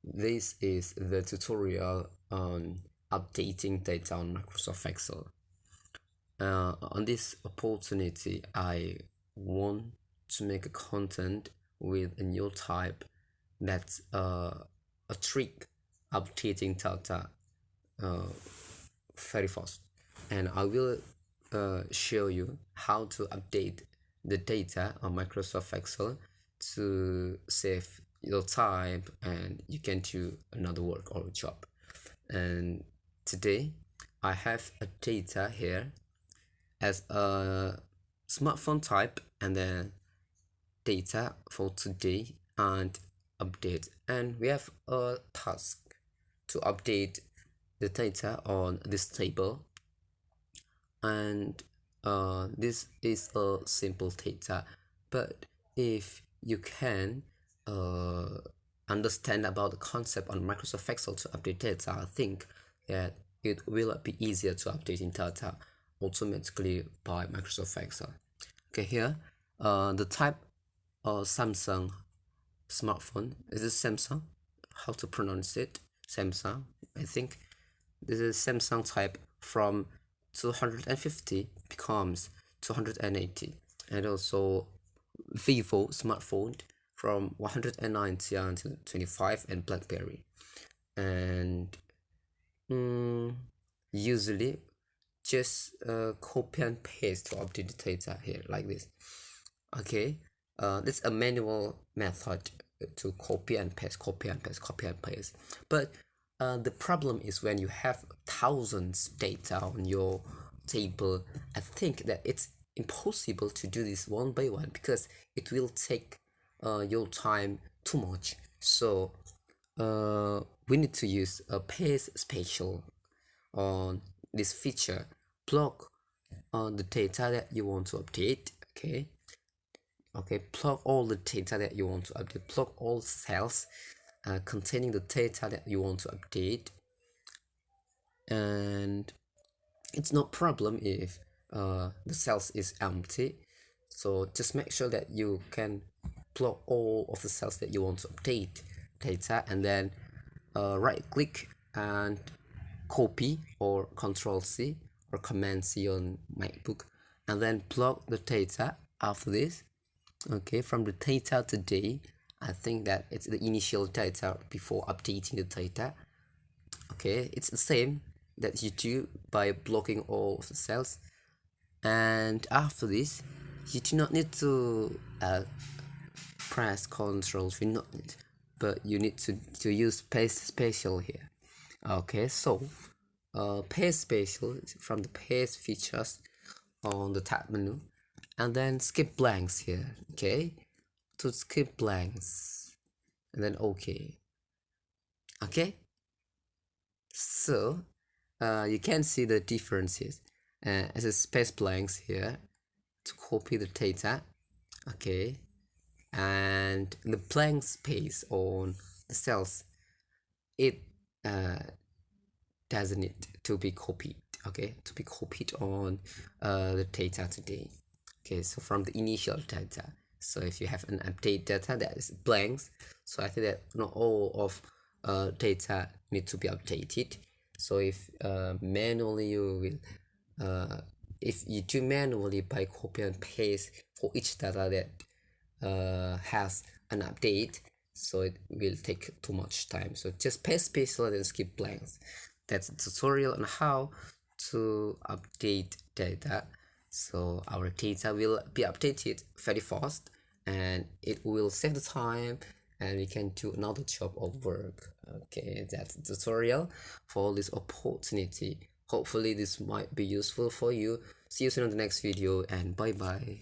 This is the tutorial on updating data on Microsoft Excel. On this opportunity, I want to make a content with a new type that's a trick updating data very fast. And I will show you how to update the data on Microsoft Excel to save your time and you can do another work or job. And today I have a data here as a smartphone type and then data for today and update, and we have a task to update the data on this table. And this is a simple data, but if you can understand about the concept on Microsoft Excel to update data, I think that it will be easier to update data automatically by Microsoft Excel. Okay, here the type of Samsung smartphone. Is this Samsung? How to pronounce it? Samsung, I think. This is Samsung type from 250 becomes 280, and also Vivo smartphone from 190 until 25, and BlackBerry. And usually just copy and paste to update the data here like this. Okay, it's a manual method to copy and paste, copy and paste, copy and paste. But the problem is when you have thousands data on your table, I think that it's impossible to do this one by one because it will take your time too much. So we need to use a paste special on this feature. Plug on the data that you want to update. Okay, plug all the data that you want to update, plug all cells containing the data that you want to update. And it's no problem if the cells is empty, so just make sure that you can plug all of the cells that you want to update data, and then right click and copy, or Control C or Command C on MacBook, and then plug the data after this. Okay, from the data today, I think that it's the initial data before updating the data. Okay, it's the same that you do by blocking all of the cells. And after this, you do not need to press Control V, not need, but you need to use paste special here. Okay, so paste special from the paste features on the tab menu, and then skip blanks here. Okay, to skip blanks, and then okay. So you can see the differences as a space blanks here to copy the data. Okay, and the blank space on the cells, it doesn't need to be copied. Okay, to be copied on the data today. Okay, so from the initial data, so if you have an update data that is blanks, so I think that not all of data need to be updated. So if manually you will if you do manually by copy and paste for each data that has an update, so it will take too much time. So just paste special and skip blanks. That's a tutorial on how to update data. So our data will be updated very fast, and it will save the time, and we can do another job or work. Okay, that's the tutorial for this opportunity. Hopefully this might be useful for you. See you soon on the next video, and bye bye.